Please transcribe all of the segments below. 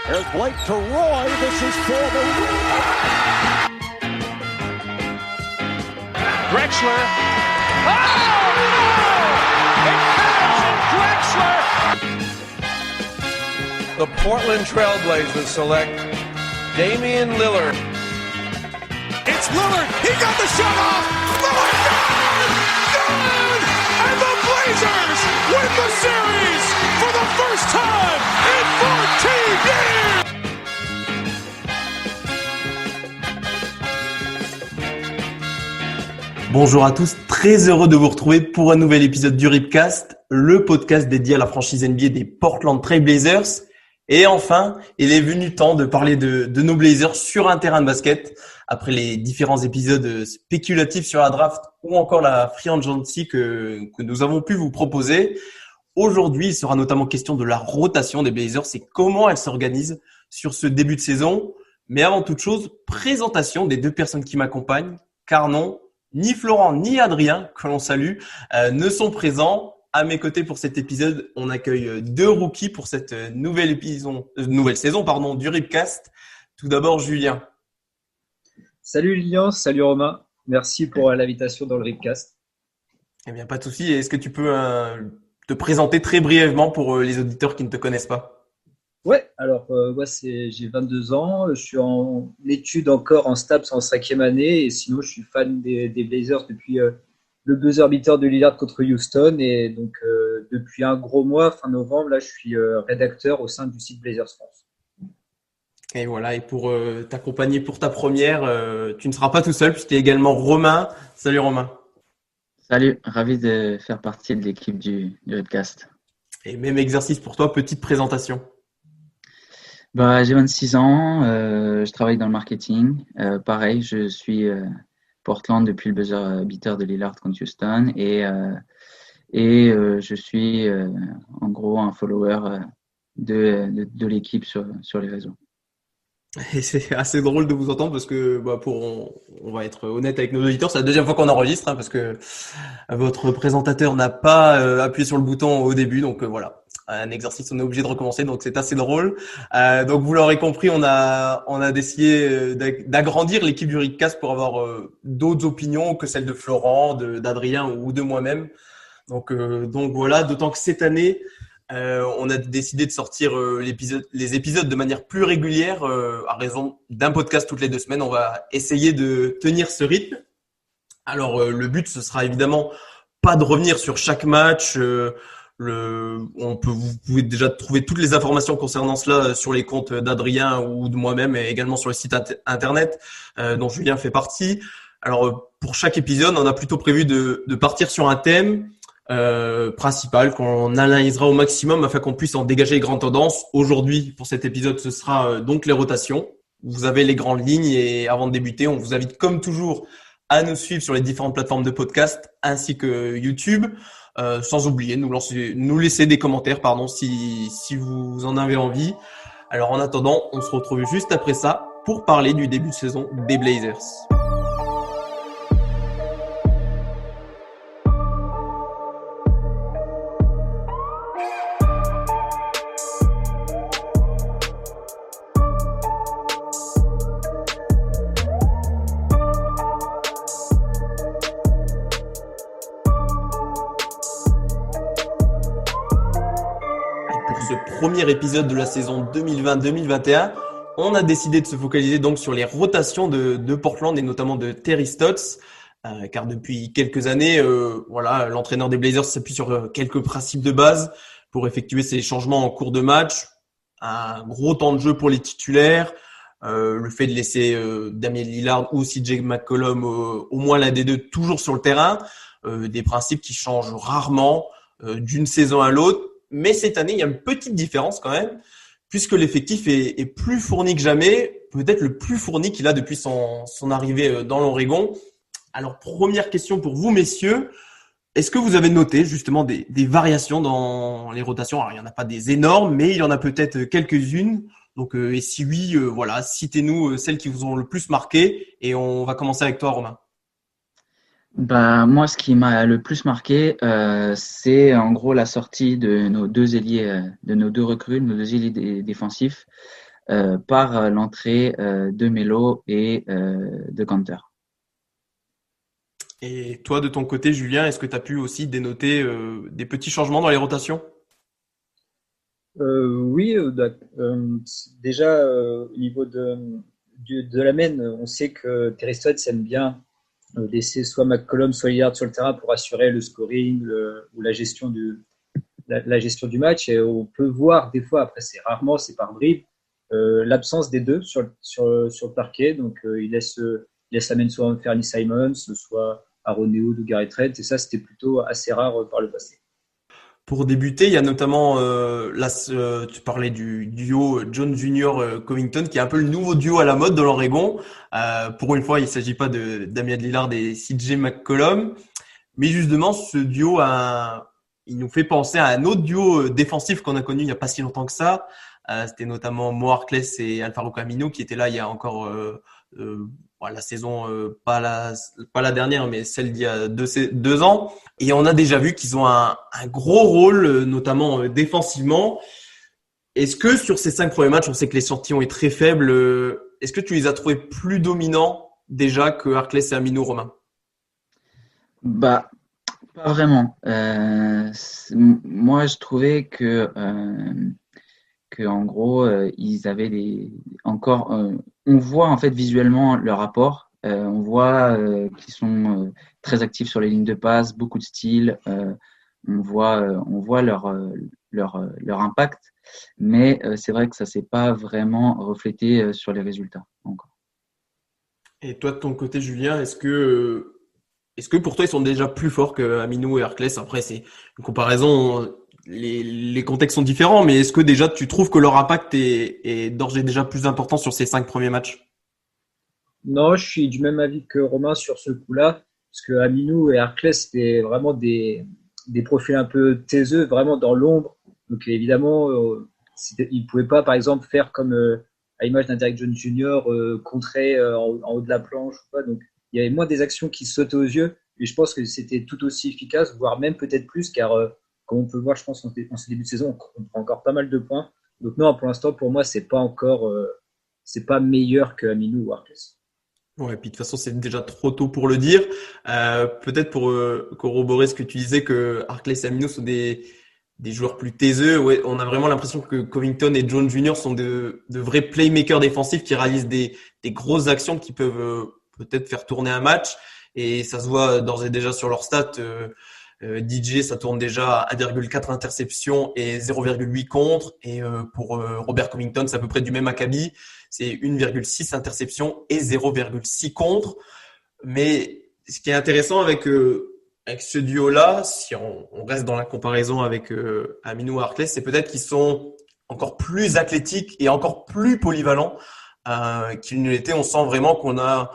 There's Blake to Roy. This is for the win. Drexler. Oh, no! It counts, and Drexler. The Portland Trailblazers select Damian Lillard. It's Lillard. He got the shot off. Lillard, good! And the Blazers win the series for the first time in 14 years! Bonjour à tous, très heureux de vous retrouver pour un nouvel épisode du Ripcast, le podcast dédié à la franchise NBA des Portland Trail Blazers. Et enfin, il est venu temps de parler de nos Blazers sur un terrain de basket, après les différents épisodes spéculatifs sur la draft ou encore la free agency que nous avons pu vous proposer. Aujourd'hui, il sera notamment question de la rotation des Blazers et comment elle s'organise sur ce début de saison. Mais avant toute chose, présentation des deux personnes qui m'accompagnent, car non, ni Florent ni Adrien, que l'on salue, ne sont présents. À mes côtés pour cet épisode, on accueille deux rookies pour cette nouvelle saison du Ripcast. Tout d'abord, Julien. Salut Lilian, salut Romain. Merci pour l'invitation dans le Ripcast. Eh bien, pas de souci. Est-ce que tu peux te présenter très brièvement pour les auditeurs qui ne te connaissent pas? Ouais, alors moi j'ai 22 ans, je suis en études encore en STAPS en 5e année et sinon je suis fan des Blazers depuis le buzzer beater de Lillard contre Houston et donc depuis un gros mois, fin novembre, là je suis rédacteur au sein du site Blazers France. Et voilà, et pour t'accompagner pour ta première, tu ne seras pas tout seul puisqu'il y a également Romain. Salut Romain. Salut, ravi de faire partie de l'équipe du Ripcast. Et même exercice pour toi, petite présentation. J'ai 26 ans, je travaille dans le marketing. Pareil, je suis Portland depuis le buzzer beater de Lillard contre Houston et je suis en gros un follower de l'équipe sur les réseaux. Et c'est assez drôle de vous entendre parce que on va être honnête avec nos auditeurs, c'est la deuxième fois qu'on enregistre parce que votre présentateur n'a pas appuyé sur le bouton au début, donc voilà, un exercice on est obligé de recommencer, donc c'est assez drôle. Donc vous l'aurez compris, on a décidé d'agrandir l'équipe du Ripcast pour avoir d'autres opinions que celles de Florent, d'Adrien ou de moi-même. Donc voilà, d'autant que cette année on a décidé de sortir les épisodes de manière plus régulière à raison d'un podcast toutes les 2 semaines. On va essayer de tenir ce rythme. Alors le but, ce sera évidemment pas de revenir sur chaque match. Vous pouvez déjà trouver toutes les informations concernant cela sur les comptes d'Adrien ou de moi-même et également sur le site internet dont Julien fait partie. Alors pour chaque épisode, on a plutôt prévu de partir sur un thème principal qu'on analysera au maximum afin qu'on puisse en dégager les grandes tendances. Aujourd'hui, pour cet épisode, ce sera donc les rotations. Vous avez les grandes lignes et avant de débuter, on vous invite comme toujours à nous suivre sur les différentes plateformes de podcast ainsi que YouTube. Sans oublier, nous laisser des commentaires, si vous en avez envie. Alors en attendant, on se retrouve juste après ça pour parler du début de saison des Blazers. Premier épisode de la saison 2020-2021, on a décidé de se focaliser donc sur les rotations de Portland et notamment de Terry Stotts, car depuis quelques années, l'entraîneur des Blazers s'appuie sur quelques principes de base pour effectuer ces changements en cours de match, un gros temps de jeu pour les titulaires, le fait de laisser Damian Lillard ou CJ McCollum au moins l'un des deux toujours sur le terrain, des principes qui changent rarement d'une saison à l'autre. Mais cette année, il y a une petite différence quand même, puisque l'effectif est plus fourni que jamais, peut-être le plus fourni qu'il a depuis son arrivée dans l'Oregon. Alors, première question pour vous, messieurs. Est-ce que vous avez noté justement des variations dans les rotations? Alors, il n'y en a pas des énormes, mais il y en a peut-être quelques-unes. Donc, et si oui, citez-nous celles qui vous ont le plus marqué. Et on va commencer avec toi, Romain. Moi, ce qui m'a le plus marqué, c'est en gros la sortie de nos deux ailiers, de nos deux recrues, nos deux ailiers défensifs, par l'entrée de Melo et de Kanter. Et toi, de ton côté, Julien, est-ce que tu as pu aussi dénoter des petits changements dans les rotations? Oui, déjà au niveau de la main, on sait que Terry Stotts aime bien laisser soit McCollum, soit Lillard sur le terrain pour assurer le scoring ou la gestion du match. Et on peut voir des fois, après c'est rarement, c'est par bribes, l'absence des deux sur le parquet. Donc il laisse la main soit Fernie Simons, soit Aaron Neal ou Garrett Trent. Et ça, c'était plutôt assez rare par le passé. Pour débuter, il y a notamment, tu parlais du duo John Jr. Covington, qui est un peu le nouveau duo à la mode dans l'Oregon. Pour une fois, il ne s'agit pas de Damian Lillard et CJ McCollum. Mais justement, ce duo, il nous fait penser à un autre duo défensif qu'on a connu il n'y a pas si longtemps que ça. C'était notamment Mo Harkless et Al-Farouq Aminu qui étaient là il y a encore la saison, pas la dernière, mais celle d'il y a 2 ans. Et on a déjà vu qu'ils ont un gros rôle, notamment défensivement. Est-ce que sur ces 5 premiers matchs, on sait que l'échantillon est très faible, est-ce que tu les as trouvés plus dominants déjà que Harkless et Aminu, Romain? Bah, pas vraiment. Moi, je trouvais que en gros, ils avaient on voit en fait visuellement leur apport. On voit qu'ils sont très actifs sur les lignes de passe, beaucoup de style. On voit leur impact, mais c'est vrai que ça s'est pas vraiment reflété sur les résultats encore. Et toi, de ton côté, Julien, est-ce que pour toi, ils sont déjà plus forts que Aminu et Harkless? Après, c'est une comparaison, les contextes sont différents, mais est-ce que déjà tu trouves que leur impact est d'ores et déjà plus important sur ces 5 premiers matchs? Non, je suis du même avis que Romain sur ce coup-là, parce que Aminou et Harkless, c'était vraiment des profils un peu taiseux, vraiment dans l'ombre. Donc évidemment, ils ne pouvaient pas, par exemple, faire comme à l'image d'un Derrick Jones Jr., contrer en haut de la planche ou pas. Donc il y avait moins des actions qui sautaient aux yeux, et je pense que c'était tout aussi efficace, voire même peut-être plus, car comme on peut le voir, je pense, en ce début de saison, on prend encore pas mal de points. Donc non, pour l'instant, pour moi, c'est pas meilleur que Aminou ou Harkless. Ouais, puis de toute façon, c'est déjà trop tôt pour le dire. Peut-être pour corroborer ce que tu disais que Harkless et Aminu sont des joueurs plus taiseux. Ouais, on a vraiment l'impression que Covington et Jones Jr. sont de vrais playmakers défensifs qui réalisent des grosses actions qui peuvent peut-être faire tourner un match. Et ça se voit d'ores et déjà sur leurs stats. DJ, ça tourne déjà à 1,4 interceptions et 0,8 contre. Et pour Robert Covington, c'est à peu près du même acabit. C'est 1,6 interceptions et 0,6 contre. Mais ce qui est intéressant avec ce duo-là, si on reste dans la comparaison avec Aminu et Harkless, c'est peut-être qu'ils sont encore plus athlétiques et encore plus polyvalents qu'ils ne l'étaient. On sent vraiment qu'on a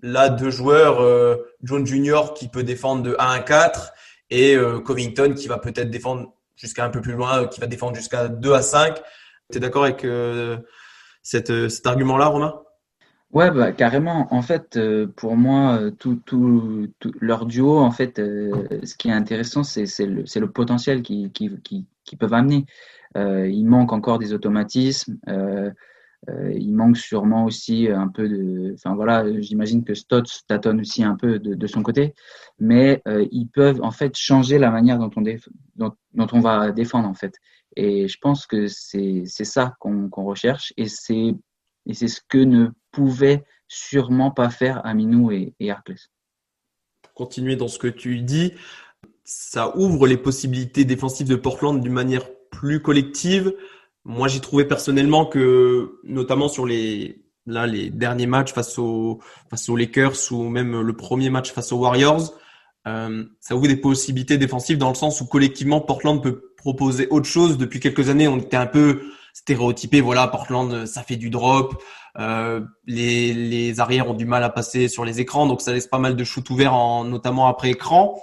là 2 joueurs, John Jr. qui peut défendre de 1 à 4 et Covington qui va peut-être défendre jusqu'à un peu plus loin, qui va défendre jusqu'à 2 à 5. Tu es d'accord avec cet argument-là, Romain? Ouais, bah, carrément. En fait, pour moi, tout leur duo, en fait, ce qui est intéressant, c'est le potentiel qu'ils peuvent amener. Il manque encore des automatismes. Il manque sûrement aussi un peu enfin voilà, j'imagine que Stotts tâtonne aussi un peu de son côté, mais ils peuvent en fait changer la manière dont on va défendre en fait. Et je pense que c'est ça qu'on recherche et c'est ce que ne pouvaient sûrement pas faire Aminu et Harkless. Pour continuer dans ce que tu dis, ça ouvre les possibilités défensives de Portland d'une manière plus collective. Moi, j'ai trouvé personnellement que, notamment sur les derniers matchs face aux Lakers ou même le premier match face aux Warriors, ça ouvre des possibilités défensives dans le sens où collectivement Portland peut proposer autre chose. Depuis quelques années, on était un peu stéréotypé. Voilà, Portland, ça fait du drop. Les arrières ont du mal à passer sur les écrans, donc ça laisse pas mal de shoots ouverts, notamment après écran.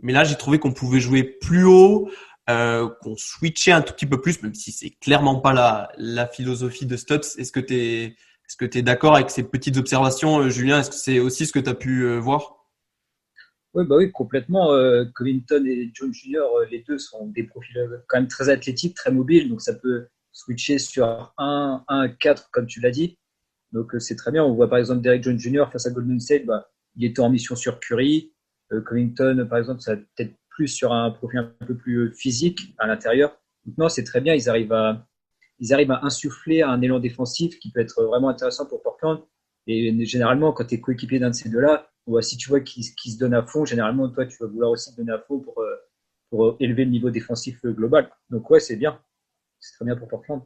Mais là, j'ai trouvé qu'on pouvait jouer plus haut. Qu'on switchait un tout petit peu plus, même si c'est clairement pas la philosophie de Stotts. Est-ce que tu es d'accord avec ces petites observations, Julien? Est-ce que c'est aussi ce que tu as pu voir? Oui, bah oui, complètement. Covington et Jones Jr., les deux sont des profils quand même très athlétiques, très mobiles, donc ça peut switcher sur 1-4 comme tu l'as dit. Donc c'est très bien. On voit par exemple Derrick Jones Jr. face à Golden State, il était en mission sur Curry. Covington, par exemple, ça va peut-être plus sur un profil un peu plus physique à l'intérieur. Donc non, c'est très bien. Ils arrivent à insuffler un élan défensif qui peut être vraiment intéressant pour Portland. Et généralement, quand tu es coéquipier d'un de ces deux-là, si tu vois qu'ils se donnent à fond, généralement, toi, tu vas vouloir aussi te donner à fond pour élever le niveau défensif global. Donc ouais, c'est bien. C'est très bien pour Portland.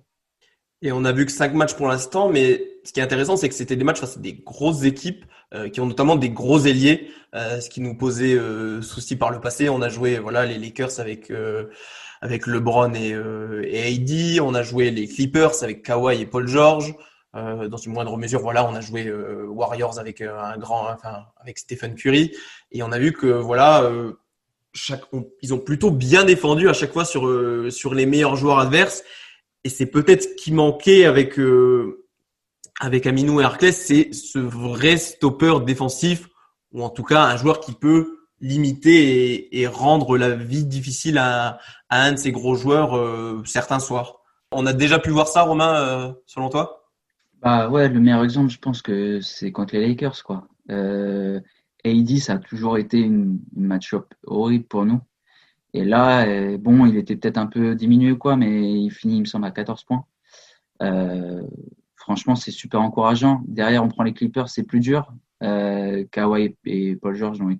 Et on a vu que 5 matchs pour l'instant, mais ce qui est intéressant, c'est que c'était des matchs face à des grosses équipes qui ont notamment des gros ailiers, ce qui nous posait souci par le passé. On a joué les Lakers avec LeBron et AD. On a joué les Clippers avec Kawhi et Paul George. Dans une moindre mesure, on a joué Warriors avec avec Stephen Curry. Et on a vu que ils ont plutôt bien défendu à chaque fois sur les meilleurs joueurs adverses. Et c'est peut-être ce qui manquait avec Aminou et Harkless, c'est ce vrai stopper défensif, ou en tout cas un joueur qui peut limiter et rendre la vie difficile à un de ces gros joueurs certains soirs. On a déjà pu voir ça, Romain, selon toi? Bah ouais, le meilleur exemple, je pense que c'est contre les Lakers, quoi. AD, ça a toujours été une match-up horrible pour nous. Et là, il était peut-être un peu diminué, quoi, mais il finit, il me semble, à 14 points. Franchement, c'est super encourageant. Derrière, on prend les Clippers, c'est plus dur. Kawhi et Paul George n'ont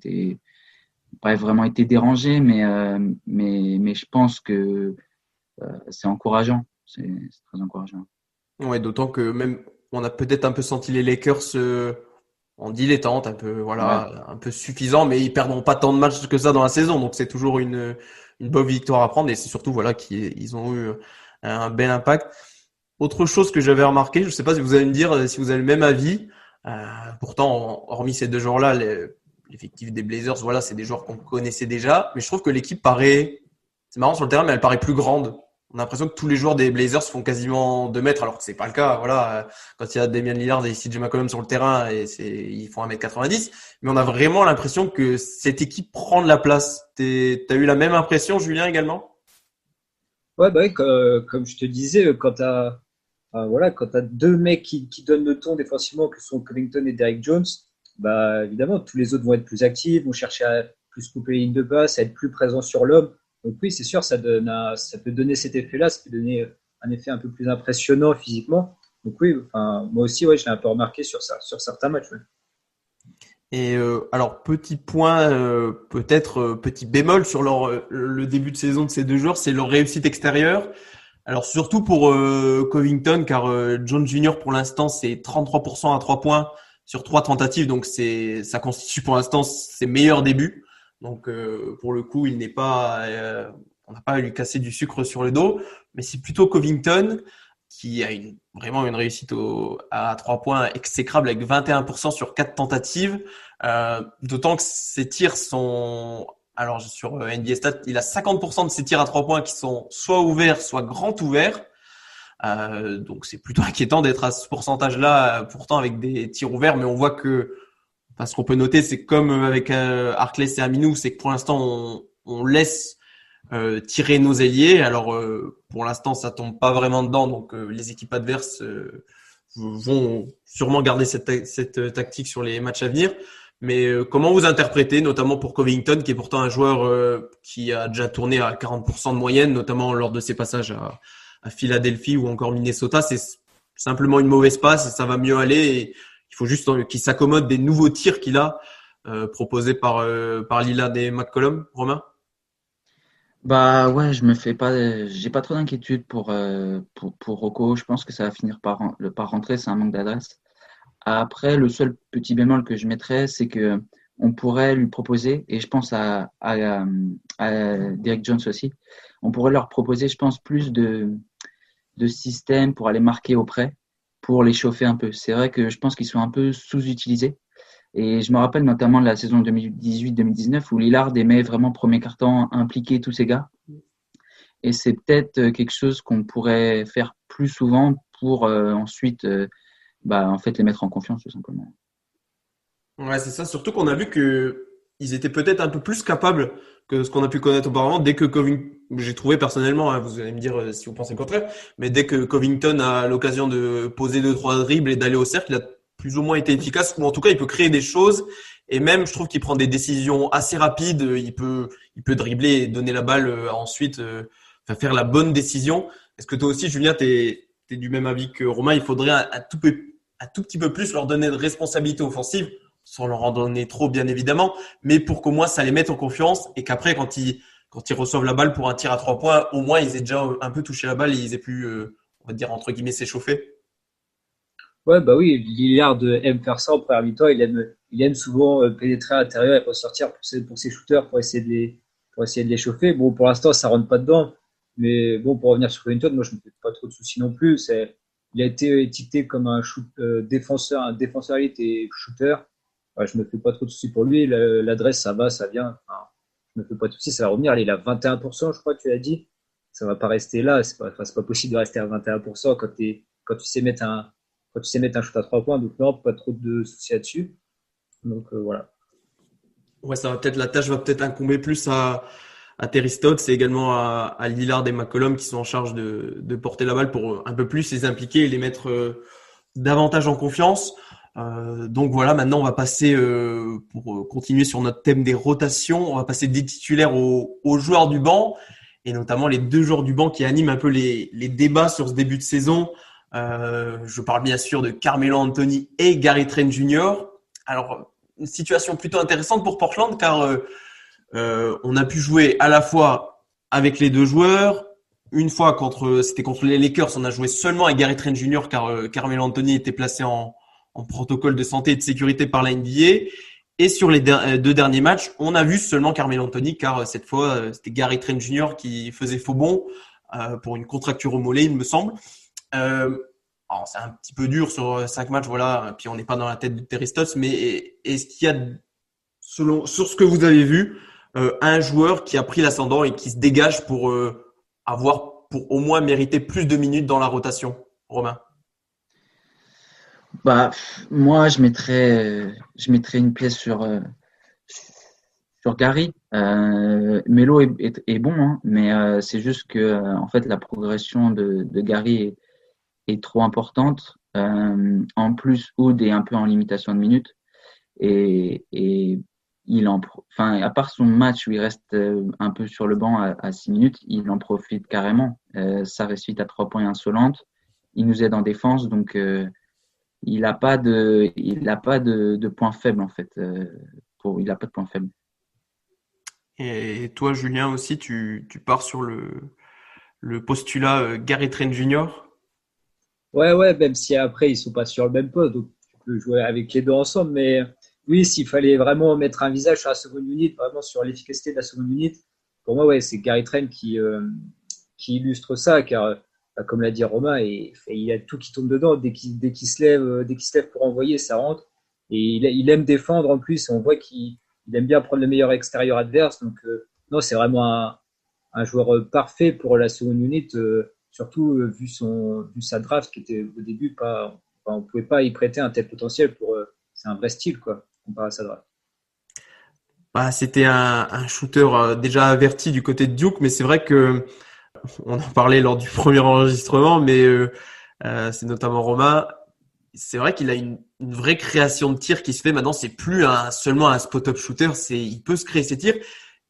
pas vraiment été dérangés, mais je pense que c'est encourageant. C'est très encourageant. Ouais, d'autant que même on a peut-être un peu senti les Lakers en dilettante, un peu un peu suffisant, mais ils perdront pas tant de matchs que ça dans la saison, donc c'est toujours une bonne victoire à prendre, et c'est surtout qu'ils ont eu un bel impact. Autre chose que j'avais remarqué, je sais pas si vous allez me dire si vous avez le même avis. Pourtant, hormis ces deux joueurs-là, l'effectif des Blazers, c'est des joueurs qu'on connaissait déjà, mais je trouve que l'équipe c'est marrant sur le terrain, mais elle paraît plus grande. On a l'impression que tous les joueurs des Blazers font quasiment 2 mètres, alors que c'est pas le cas. Quand il y a Damian Lillard et CJ McCollum sur le terrain, ils font 1m90. Mais on a vraiment l'impression que cette équipe prend de la place. T'as eu la même impression, Julien, également? Ouais, comme je te disais, quand t'as 2 mecs qui donnent le ton défensivement, que sont Covington et Derrick Jones, évidemment, tous les autres vont être plus actifs, vont chercher à plus couper les lignes de passe, à être plus présents sur l'homme. Donc oui, c'est sûr, ça peut donner cet effet-là, ça peut donner un effet un peu plus impressionnant physiquement. Donc oui, moi aussi, je l'ai un peu remarqué sur ça, sur certains matchs. Ouais. Et alors, petit point, peut-être petit bémol sur le début de saison de ces deux joueurs, c'est leur réussite extérieure. Alors surtout pour Covington, car Jones Jr. pour l'instant c'est 33% à 3 points sur 3 tentatives, donc ça constitue pour l'instant ses meilleurs débuts. Donc pour le coup, on n'a pas à lui casser du sucre sur le dos, mais c'est plutôt Covington qui a vraiment une réussite à 3 points exécrable avec 21% sur 4 tentatives. D'autant que ses tirs sont... Alors sur NBA Stats, il a 50% de ses tirs à 3 points qui sont soit ouverts, soit grand ouverts. Donc c'est plutôt inquiétant d'être à ce pourcentage-là, pourtant avec des tirs ouverts, mais on voit que ce qu'on peut noter, c'est comme avec Harkless et Aminou, c'est que pour l'instant on laisse tirer nos ailiers. Alors pour l'instant ça tombe pas vraiment dedans, donc les équipes adverses vont sûrement garder cette tactique sur les matchs à venir. Mais comment vous interprétez, notamment pour Covington, qui est pourtant un joueur qui a déjà tourné à 40% de moyenne, notamment lors de ses passages à Philadelphie ou encore Minnesota, c'est simplement une mauvaise passe et ça va mieux aller. Et il faut juste qu'il s'accommode des nouveaux tirs qu'il a proposés par Lillard et McCollum. Romain? J'ai pas trop d'inquiétude pour Rocco. Je pense que ça va finir par rentrer. C'est un manque d'adresse. Après, le seul petit bémol que je mettrais, c'est que on pourrait lui proposer, et je pense à Derrick Jones aussi, on pourrait leur proposer, je pense, plus de systèmes pour aller marquer auprès, pour les chauffer un peu. C'est vrai que je pense qu'ils sont un peu sous-utilisés. Et je me rappelle notamment de la saison 2018-2019 où Lillard aimait vraiment premier quart-temps impliquer tous ces gars. Et c'est peut-être quelque chose qu'on pourrait faire plus souvent pour ensuite en fait les mettre en confiance tout simplement. Ouais, c'est ça. Surtout qu'on a vu que ils étaient peut-être un peu plus capables que ce qu'on a pu connaître auparavant. Dès que j'ai trouvé personnellement, hein, vous allez me dire si vous pensez le contraire, mais dès que Covington a l'occasion de poser 2-3 dribbles et d'aller au cercle, il a plus ou moins été efficace, ou en tout cas il peut créer des choses, et même je trouve qu'il prend des décisions assez rapides. Il peut dribbler et donner la balle ensuite, faire la bonne décision. Est-ce que toi aussi, Julien, t'es du même avis que Romain? Il faudrait un tout petit peu plus leur donner de responsabilité offensive, sans leur en donner trop bien évidemment, mais pour qu'au moins ça les mette en confiance, et qu'après quand ils reçoivent la balle pour un tir à 3 points, au moins ils aient déjà un peu touché la balle et ils aient pu, on va dire entre guillemets, s'échauffer. Ouais, bah oui, Lillard aime faire ça en première mi-temps. Il aime souvent pénétrer à l'intérieur et ressortir pour ses shooters pour essayer de les chauffer. Bon, pour l'instant, ça rentre pas dedans. Mais bon, pour revenir sur Covington, moi, je me fais pas trop de soucis non plus. Il a été étiqueté comme un défenseur élite et shooter. Ouais, je me fais pas trop de soucis pour lui. L'adresse, ça va, ça vient. Enfin, je me fais pas de soucis, ça va revenir. Il a 21%, je crois que tu l'as dit. Ça va pas rester là. C'est pas possible de rester à 21% quand tu sais mettre un shoot à 3 points. Donc non, pas trop de soucis là-dessus. Donc voilà. Ouais, la tâche va peut-être incomber plus à Terry Stotts et également à Lillard et McCollum qui sont en charge de porter la balle pour un peu plus les impliquer et les mettre davantage en confiance. Donc voilà, maintenant on va passer, pour continuer sur notre thème des rotations, on va passer des titulaires aux joueurs du banc, et notamment les 2 joueurs du banc qui animent un peu les débats sur ce début de saison. Je parle bien sûr de Carmelo Anthony et Gary Trent Jr. Alors, une situation plutôt intéressante pour Portland, car on a pu jouer à la fois avec les 2 joueurs. Une fois c'était contre les Lakers, on a joué seulement avec Gary Trent Jr. car Carmelo Anthony était placé en protocole de santé et de sécurité par la NBA. Et sur les 2 derniers matchs, on a vu seulement Carmelo Anthony, car cette fois, c'était Gary Trent Jr. qui faisait faux bond pour une contracture au mollet, il me semble. Alors c'est un petit peu dur sur 5 matchs, voilà. Puis on n'est pas dans la tête de Terry Stotts, mais est-ce qu'il y a, sur ce que vous avez vu, un joueur qui a pris l'ascendant et qui se dégage pour au moins mériter plus de minutes dans la rotation, Romain? Bah, moi, je mettrais une pièce sur Gary. Melo est bon, hein, mais c'est juste que en fait la progression de Gary est trop importante. En plus, Hood est un peu en limitation de minutes et à part son match où il reste un peu sur le banc à 6 minutes, il en profite carrément. Ça réussite à 3 points insolente. Il nous aide en défense, donc il n'a pas de point faible en fait. Il n'a pas de point faible. Et toi, Julien, aussi, tu pars sur le postulat Gary Trent Jr. Ouais, même si après ils sont pas sur le même poste, donc tu peux jouer avec les 2 ensemble. Mais oui, s'il fallait vraiment mettre un visage sur la seconde unité, vraiment sur l'efficacité de la seconde unité, pour moi, ouais, c'est Gary Trent qui illustre ça, car comme l'a dit Romain, il y a tout qui tombe dedans. Dès qu'il se lève pour envoyer, ça rentre. Et il aime défendre en plus. On voit qu'il aime bien prendre le meilleur extérieur adverse. Donc non, c'est vraiment un joueur parfait pour la seconde unité. Surtout vu sa draft qui était au début on pouvait pas y prêter un tel potentiel c'est un vrai style quoi comparé à sa draft. Bah, c'était un shooter déjà averti du côté de Duke, mais c'est vrai que on en parlait lors du premier enregistrement, mais c'est notamment Romain. C'est vrai qu'il a une vraie création de tir qui se fait maintenant. C'est plus seulement un spot-up shooter, il peut se créer ses tirs.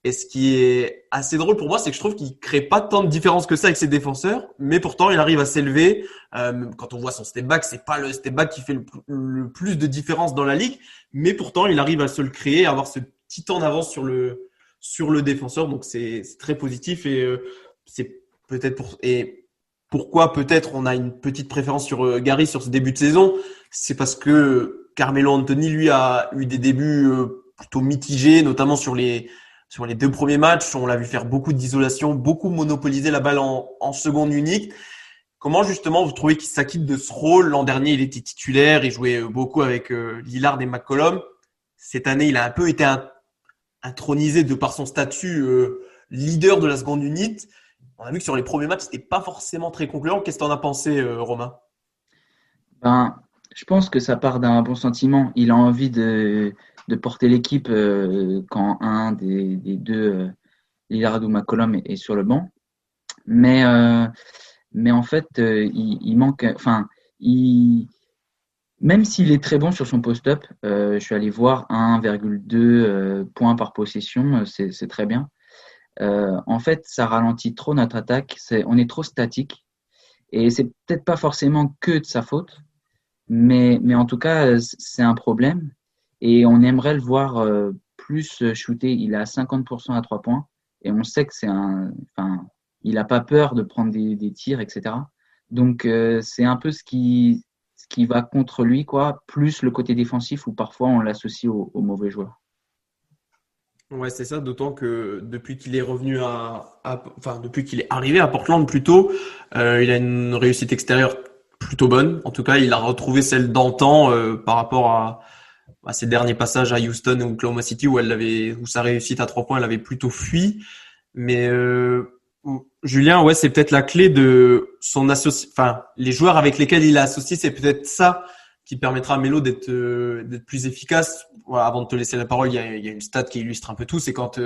Et ce qui est assez drôle pour moi, c'est que je trouve qu'il crée pas tant de différence que ça avec ses défenseurs, mais pourtant il arrive à s'élever. Quand on voit son step back, c'est pas le step back qui fait le plus de différence dans la ligue, mais pourtant il arrive à se le créer, à avoir ce petit temps d'avance sur le défenseur. Donc c'est très positif, et c'est peut-être pourquoi peut-être on a une petite préférence sur Gary sur ce début de saison. C'est parce que Carmelo Anthony lui a eu des débuts plutôt mitigés, notamment sur les 2 premiers matchs. On l'a vu faire beaucoup d'isolation, beaucoup monopoliser la balle en seconde unique. Comment justement vous trouvez qu'il s'acquitte de ce rôle? L'an dernier, il était titulaire, il jouait beaucoup avec Lillard et McCollum. Cette année, il a un peu été intronisé de par son statut leader de la seconde unité. On a vu que sur les premiers matchs, c'était pas forcément très concluant. Qu'est-ce que tu en as pensé, Romain? Je pense que ça part d'un bon sentiment. Il a envie de porter l'équipe quand un des deux Lillard ou McCollum est sur le banc. Mais en fait, il manque. Enfin, même s'il est très bon sur son post-up, je suis allé voir 1,2 points par possession, c'est très bien. En fait, ça ralentit trop notre attaque. On est trop statique. Et c'est peut-être pas forcément que de sa faute, mais en tout cas, c'est un problème. Et on aimerait le voir plus shooter. Il est à 50% à 3 points. Et on sait que enfin, il n'a pas peur de prendre des tirs, etc. Donc, c'est un peu ce qui va contre lui, quoi, plus le côté défensif où parfois on l'associe aux mauvais joueurs. Ouais, c'est ça, d'autant que depuis qu'il est revenu enfin, depuis qu'il est arrivé à Portland plutôt, il a une réussite extérieure plutôt bonne. En tout cas, il a retrouvé celle d'antan par rapport à ses derniers passages à Houston ou Oklahoma City où sa réussite à 3 points, elle avait plutôt fui. Mais Julien, ouais, c'est peut-être la clé de son enfin, les joueurs avec lesquels il a associé, c'est peut-être ça qui permettra à Melo d'être plus efficace. Voilà, avant de te laisser la parole, il y a une stat qui illustre un peu tout, c'est quand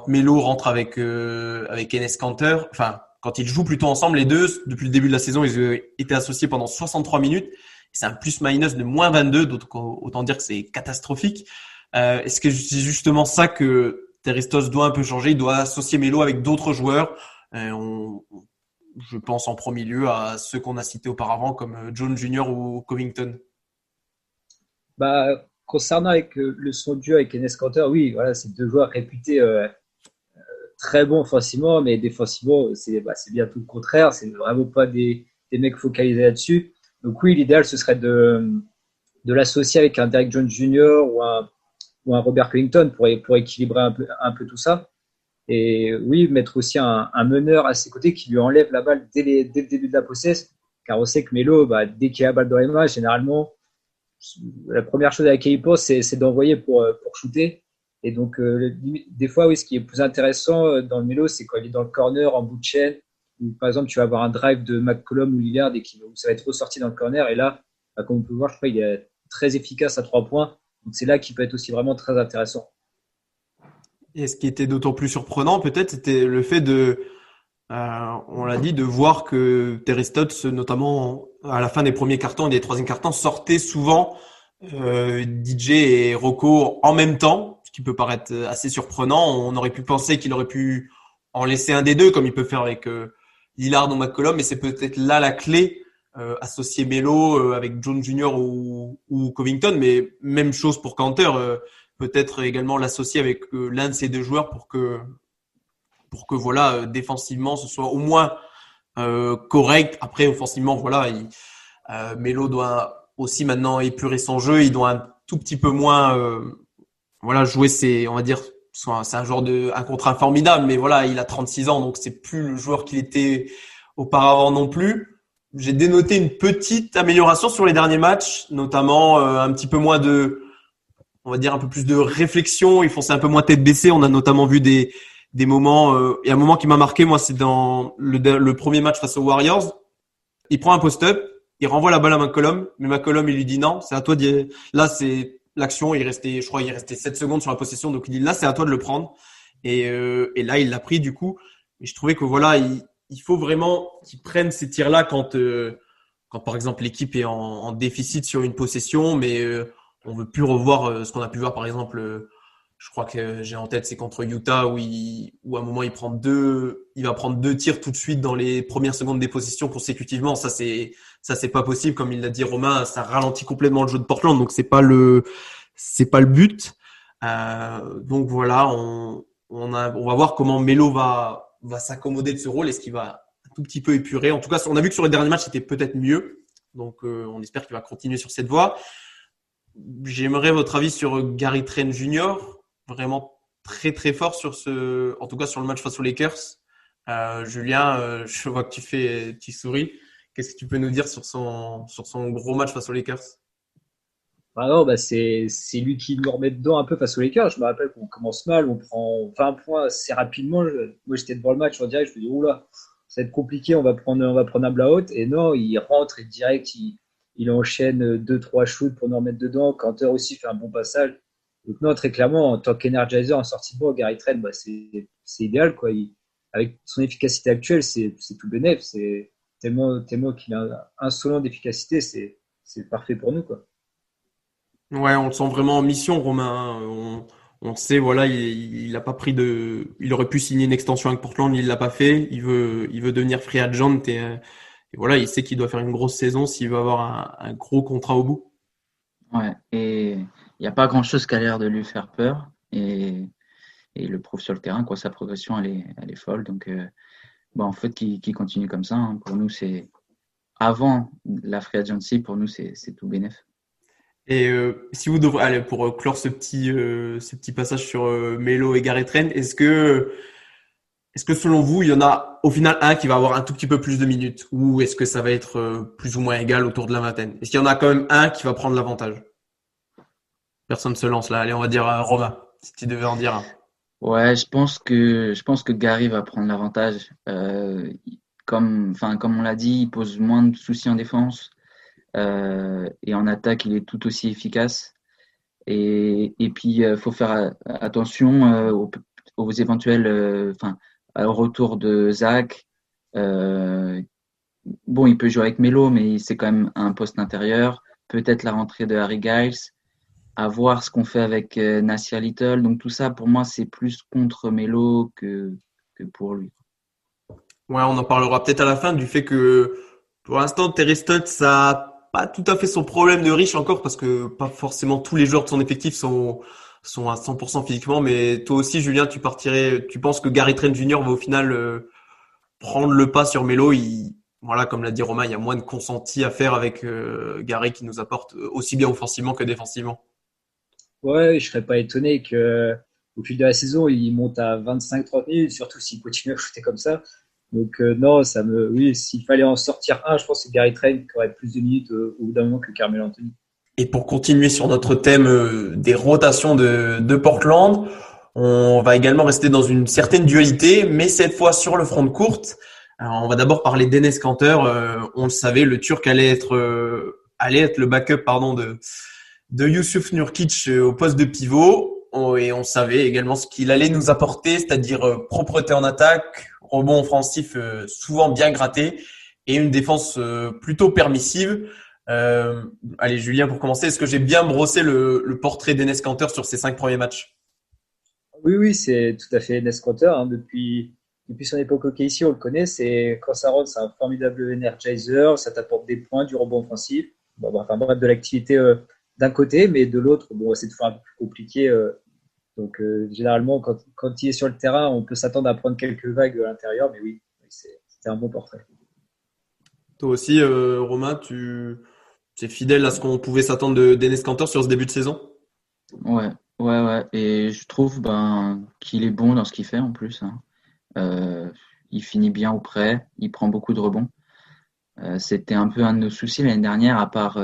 Melo rentre avec Enes Kanter, enfin quand ils jouent plutôt ensemble les deux, depuis le début de la saison, ils ont été associés pendant 63 minutes. C'est un plus-minus de moins 22, donc autant dire que c'est catastrophique. Est-ce que c'est justement ça que Teristos doit un peu changer? Il doit associer Melo avec d'autres joueurs. Je pense en premier lieu à ceux qu'on a cités auparavant comme Jones Jr. ou Covington. Bah, concernant avec son duo avec Enes Kanter, oui, voilà, c'est deux joueurs réputés très bons offensivement, mais défensivement, c'est bien tout le contraire. C'est vraiment pas des mecs focalisés là-dessus. Donc oui, l'idéal, ce serait de l'associer avec un Derrick Jones Jr. ou un Robert Covington pour équilibrer un peu tout ça. Et oui, mettre aussi un meneur à ses côtés qui lui enlève la balle dès le début de la possession. Car on sait que Melo, dès qu'il a la balle dans les mains, généralement, la première chose à laquelle il pense, c'est d'envoyer pour shooter. Et donc, des fois, oui, ce qui est plus intéressant dans le Melo, c'est quand il est dans le corner, en bout de chaîne, où par exemple, tu vas avoir un drive de McCollum ou Lillard et où ça va être ressorti dans le corner. Et là, comme on peut voir, je crois qu'il est très efficace à 3 points. Donc, c'est là qu'il peut être aussi vraiment très intéressant. Et ce qui était d'autant plus surprenant, peut-être, c'était le fait on l'a dit, de voir que Terry Stotts, notamment à la fin des premiers cartons et des troisièmes cartons, sortait souvent DJ et Rocco en même temps, ce qui peut paraître assez surprenant. On aurait pu penser qu'il aurait pu en laisser un des deux, comme il peut faire avec Lillard ou McCollum, mais c'est peut-être là la clé, associer Melo avec Jones Jr. ou Covington, mais même chose pour Kanter. Peut-être également l'associer avec l'un de ces deux joueurs pour que voilà, défensivement ce soit au moins correct. Après offensivement, voilà, Melo doit aussi maintenant épurer son jeu, il doit un tout petit peu moins voilà, jouer on va dire, c'est un joueur un contrat formidable, mais voilà, il a 36 ans, donc c'est plus le joueur qu'il était auparavant non plus. J'ai dénoté une petite amélioration sur les derniers matchs, notamment un petit peu moins on va dire un peu plus de réflexion, il fonçait un peu moins tête baissée. On a notamment vu des moments, et un moment qui m'a marqué, moi, c'est dans le premier match face aux Warriors. Il prend un post-up, il renvoie la balle à McCollum, mais McCollum, il lui dit non, c'est à toi là, c'est l'action, il restait 7 secondes sur la possession, donc il dit là, c'est à toi de le prendre. Et là, il l'a pris du coup. Et je trouvais que voilà, il faut vraiment qu'il prenne ces tirs-là quand par exemple l'équipe est en déficit sur une possession, mais on veut plus revoir ce qu'on a pu voir par exemple. Je crois que j'ai en tête, c'est contre Utah où à un moment il va prendre 2 tirs tout de suite dans les premières secondes des possessions consécutivement. Ça c'est pas possible, comme il l'a dit Romain, ça ralentit complètement le jeu de Portland, donc c'est pas le but. Donc voilà, on va voir comment Melo va s'accommoder de ce rôle. Est-ce qu'il va un tout petit peu épurer? En tout cas, on a vu que sur les derniers matchs c'était peut-être mieux, donc on espère qu'il va continuer sur cette voie. J'aimerais votre avis sur Gary Trent Jr., vraiment très très fort en tout cas sur le match face aux Lakers. Julien, je vois que tu souris. Qu'est-ce que tu peux nous dire sur son gros match face aux Lakers? Non, c'est lui qui nous remet dedans un peu face aux Lakers. Je me rappelle qu'on commence mal, on prend 20 points assez rapidement. Moi, j'étais devant le match en direct, je me dis oula, ça va être compliqué, on va prendre un blowout. Et non, il rentre et direct, il enchaîne 2-3 shoots pour nous remettre dedans. Kanter aussi fait un bon passage. Donc non, très clairement, en tant qu'energizer en sortie de banc, Gary Trent, c'est c'est idéal, quoi. Avec son efficacité actuelle, c'est tout bénef. C'est tellement qu'il a un insolent d'efficacité, c'est parfait pour nous, quoi. Ouais, on le sent vraiment en mission, Romain, hein. On sait, voilà, il a pas pris il aurait pu signer une extension avec Portland, il l'a pas fait. Il veut devenir free agent et voilà, il sait qu'il doit faire une grosse saison s'il veut avoir un gros contrat au bout. Ouais, et il n'y a pas grand-chose qui a l'air de lui faire peur. Et il le prouve sur le terrain, quoi. Sa progression, elle est folle. Donc, en fait, qu'il continue comme ça, hein. Pour nous, c'est avant la free agency, pour nous, c'est tout bénef. Et si vous devrez, allez, pour clore ce petit passage sur Melo et Gareth Trent, est-ce que selon vous, il y en a au final un qui va avoir un tout petit peu plus de minutes ou est-ce que ça va être plus ou moins égal autour de la vingtaine? Est-ce qu'il y en a quand même un qui va prendre l'avantage? Personne ne se lance là. Allez, on va dire Romain, si tu devais en dire un. Ouais, je pense que Gary va prendre l'avantage. Comme on l'a dit, il pose moins de soucis en défense. Et en attaque, il est tout aussi efficace. Et puis, il faut faire attention aux éventuels, au retour de Zach. Il peut jouer avec Melo, mais c'est quand même un poste intérieur. Peut-être la rentrée de Harry Giles. À voir ce qu'on fait avec Nasir Little. Donc, tout ça, pour moi, c'est plus contre Melo que pour lui. Ouais, on en parlera peut-être à la fin du fait que pour l'instant, Terry Stotts, ça a pas tout à fait son problème de riche encore parce que pas forcément tous les joueurs de son effectif sont à 100% physiquement. Mais toi aussi, Julien, tu penses que Gary Trent Jr. va au final prendre le pas sur Melo. Voilà, comme l'a dit Romain, il y a moins de consenti à faire avec Gary qui nous apporte aussi bien offensivement que défensivement. Ouais, je serais pas étonné que au fil de la saison, il monte à 25-30 minutes, surtout s'il continue à shooter comme ça. Donc non, oui, s'il fallait en sortir un, je pense que c'est Gary Trent qui aurait plus de minutes au bout d'un moment que Carmelo Anthony. Et pour continuer sur notre thème des rotations de Portland, on va également rester dans une certaine dualité, mais cette fois sur le front de courte. Alors, on va d'abord parler d'Enes Kanter. On le savait, le Turc allait être le backup, pardon, de Yusuf Nurkic au poste de pivot. Et on savait également ce qu'il allait nous apporter, c'est-à-dire propreté en attaque, rebond offensif souvent bien gratté et une défense plutôt permissive. Allez, Julien, pour commencer, est-ce que j'ai bien brossé le portrait d'Enes Kanter sur ses 5 premiers matchs? Oui, oui, c'est tout à fait Enes Kanter, hein. Depuis son époque au KC, on le connaît. Quand ça rentre, c'est un formidable energizer. Ça t'apporte des points, du rebond offensif. Bref, de l'activité d'un côté, mais de l'autre, c'est toujours un peu plus compliqué. Donc, généralement, quand il est sur le terrain, on peut s'attendre à prendre quelques vagues à l'intérieur. Mais oui, c'était un bon portrait. Toi aussi, Romain, tu es fidèle à ce qu'on pouvait s'attendre d'Enes Kanter sur ce début de saison? Ouais, ouais, ouais. Et je trouve qu'il est bon dans ce qu'il fait en plus, hein. Il finit bien au prêt, il prend beaucoup de rebonds. C'était un peu un de nos soucis l'année dernière, à part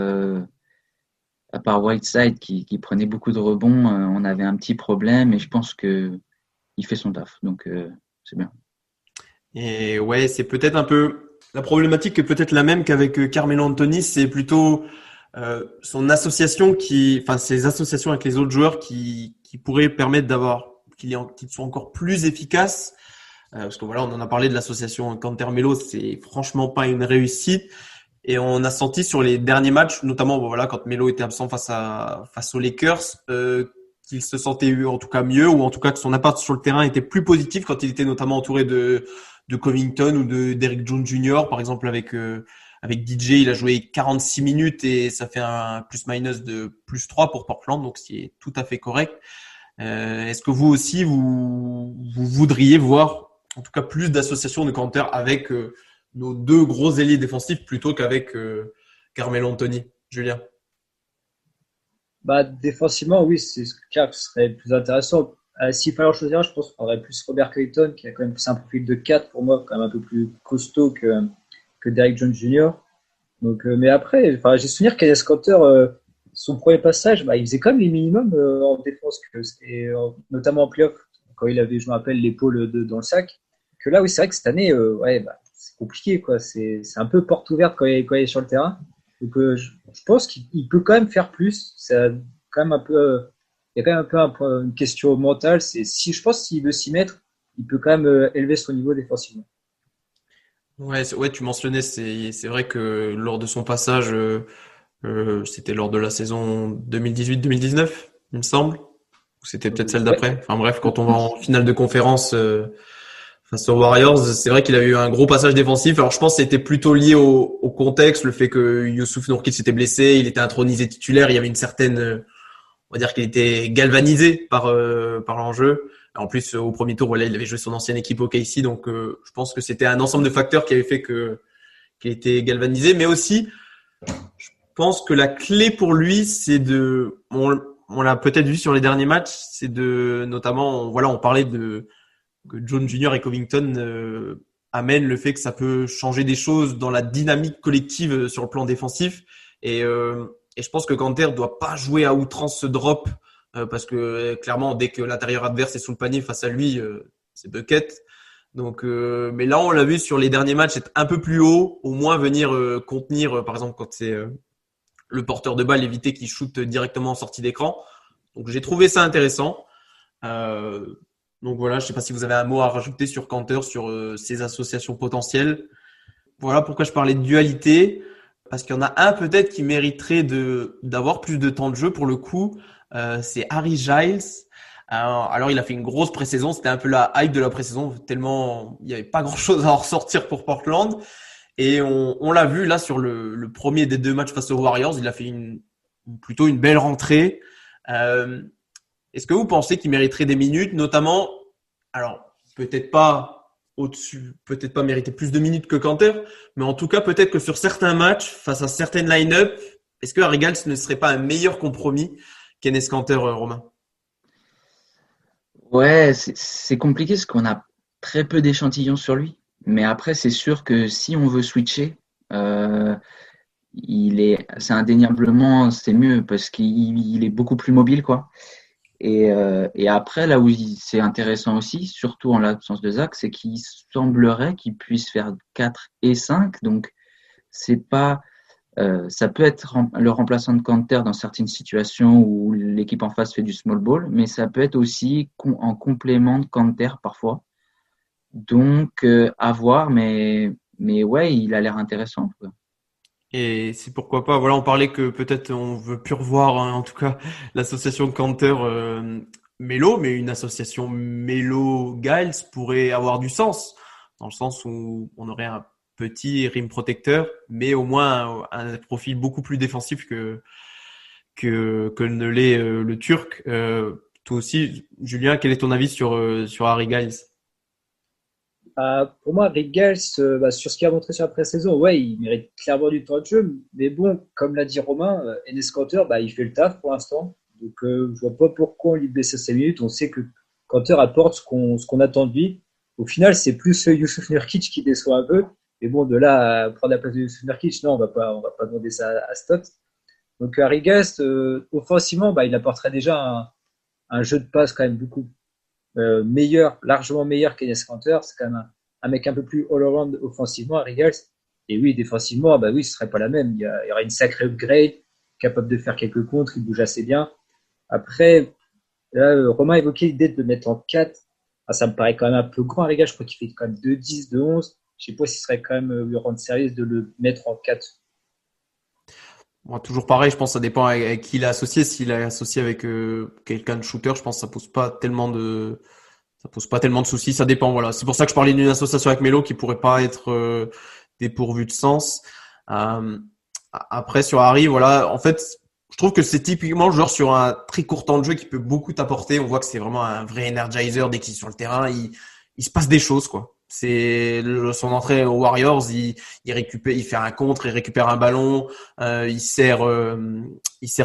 Whiteside qui prenait beaucoup de rebonds, on avait un petit problème et je pense que il fait son taf. Donc c'est bien. Et ouais, c'est peut-être un peu la problématique est peut-être la même qu'avec Carmelo Anthony, c'est plutôt son association ses associations avec les autres joueurs qui pourraient permettre qu'ils soient encore plus efficaces. Parce que voilà, on en a parlé de l'association Kanter-Melo, c'est franchement pas une réussite. Et on a senti sur les derniers matchs, notamment voilà, quand Melo était absent face aux Lakers, qu'il se sentait en tout cas mieux, ou en tout cas que son impact sur le terrain était plus positif quand il était notamment entouré de Covington ou de Derrick Jones Jr. Par exemple avec DJ, il a joué 46 minutes et ça fait un plus-minus de +3 pour Portland, donc ce qui est tout à fait correct. Est-ce que vous aussi vous voudriez voir en tout cas plus d'associations de Kanter avec nos deux gros ailiers défensifs plutôt qu'avec Carmelo Anthony? Julien? Défensivement, oui, c'est clair que ce serait plus intéressant. S'il fallait en choisir un, je pense qu'on aurait plus Robert Covington, qui a quand même plus un profil de 4 pour moi, quand même un peu plus costaud que Derrick Jones Jr. Donc, mais après, j'ai souvenir qu'Enes Kanter, son premier passage, il faisait quand même les minimums en défense, notamment en playoff, quand il avait, je me rappelle, l'épaule dans le sac. Que là, oui, c'est vrai que cette année, c'est compliqué, quoi. C'est un peu porte ouverte quand il est sur le terrain. Donc, je pense qu'il peut quand même faire plus. C'est quand même un peu, il y a quand même un peu une question mentale. Je pense s'il veut s'y mettre, il peut quand même élever son niveau défensivement. Ouais, tu mentionnais, c'est vrai que lors de son passage, c'était lors de la saison 2018-2019, il me semble. Ou c'était peut-être celle Ouais. d'après. Enfin bref, quand on va en finale de conférence face aux Warriors, c'est vrai qu'il a eu un gros passage défensif. Alors je pense que c'était plutôt lié au contexte, le fait que Youssouf Nourkic s'était blessé, il était intronisé titulaire, il y avait une certaine, on va dire qu'il était galvanisé par l'enjeu. En plus, au premier tour, voilà, il avait joué son ancienne équipe au KC, donc je pense que c'était un ensemble de facteurs qui avait fait qu'il était galvanisé. Mais aussi, je pense que la clé pour lui, c'est on l'a peut-être vu sur les derniers matchs, c'est notamment, voilà, on parlait que John Jr. et Covington amènent le fait que ça peut changer des choses dans la dynamique collective sur le plan défensif. Et je pense que Kanter doit pas jouer à outrance ce drop parce que clairement, dès que l'intérieur adverse est sous le panier face à lui, c'est bucket. Donc, mais là, on l'a vu sur les derniers matchs, être un peu plus haut, au moins venir contenir, par exemple, quand c'est le porteur de balle, éviter qu'il shoote directement en sortie d'écran. Donc, j'ai trouvé ça intéressant. Donc voilà, je sais pas si vous avez un mot à rajouter sur Kanter, sur ses associations potentielles. Voilà pourquoi je parlais de dualité. Parce qu'il y en a un peut-être qui mériterait d'avoir plus de temps de jeu pour le coup, c'est Harry Giles. Alors il a fait une grosse pré-saison, c'était un peu la hype de la pré-saison tellement il n'y avait pas grand-chose à en ressortir pour Portland. Et on l'a vu là sur le premier des 2 matchs face aux Warriors, il a fait plutôt une belle rentrée. Est-ce que vous pensez qu'il mériterait des minutes, notamment, alors peut-être pas au-dessus, peut-être pas mériter plus de minutes que Kanter, mais en tout cas peut-être que sur certains matchs, face à certaines line-up, est-ce que Harry Giles ne serait pas un meilleur compromis qu'Enes Kanter, Romain? Ouais, c'est compliqué parce qu'on a très peu d'échantillons sur lui. Mais après, c'est sûr que si on veut switcher, c'est indéniablement, c'est mieux parce qu'il est beaucoup plus mobile, quoi. Et après, là où c'est intéressant aussi, surtout en l'absence de Zach, c'est qu'il semblerait qu'il puisse faire 4 et 5. Donc, c'est pas, ça peut être le remplaçant de Kanter dans certaines situations où l'équipe en face fait du small ball, mais ça peut être aussi en complément de Kanter parfois. Donc, à voir, mais ouais, il a l'air intéressant, quoi. Et c'est pourquoi pas, voilà, on parlait que peut-être on veut plus revoir, hein, en tout cas, l'association Kanter Melo, mais une association Melo-Giles pourrait avoir du sens, dans le sens où on aurait un petit rim protecteur, mais au moins un profil beaucoup plus défensif que ne l'est le Turc. Toi aussi, Julien, quel est ton avis sur Harry Giles? Pour moi, Rick Giles, sur ce qu'il a montré sur la pré-saison, ouais, il mérite clairement du temps de jeu. Mais bon, comme l'a dit Romain, Enes Kanter, il fait le taf pour l'instant. Donc, je vois pas pourquoi on lui baisse ses minutes. On sait que Kanter apporte ce qu'on attend de lui. Au final, c'est plus Youssouf Nurkic qui déçoit un peu. Mais bon, de là à prendre la place de Youssouf Nurkic, non, on va pas demander ça à Stott. Donc, Harry Giles, offensivement, il apporterait déjà un jeu de passe quand même beaucoup meilleur, largement meilleur qu'Enes Kanter. C'est quand même un mec un peu plus all-around offensivement, Harry Giles. Et oui, défensivement, oui, ce serait pas la même. Il y aura une sacrée upgrade, capable de faire quelques contres, il bouge assez bien. Après, là, Romain a évoqué l'idée de le mettre en 4. Ça me paraît quand même un peu grand, Harry Giles. Je crois qu'il fait quand même 2-10, 2-11. Je sais pas si ce serait quand même lui rendre service de le mettre en 4. Moi, toujours pareil, je pense que ça dépend avec qui il est associé. S'il est associé avec quelqu'un de shooter, je pense que ça pose pas tellement de soucis. Ça dépend, voilà. C'est pour ça que je parlais d'une association avec Melo qui pourrait pas être dépourvue de sens. Après, sur Harry, voilà. En fait, je trouve que c'est typiquement le joueur sur un très court temps de jeu qui peut beaucoup t'apporter. On voit que c'est vraiment un vrai energizer dès qu'il est sur le terrain. Il se passe des choses, quoi. C'est son entrée aux Warriors, il récupère, il fait un contre, il récupère un ballon, il sert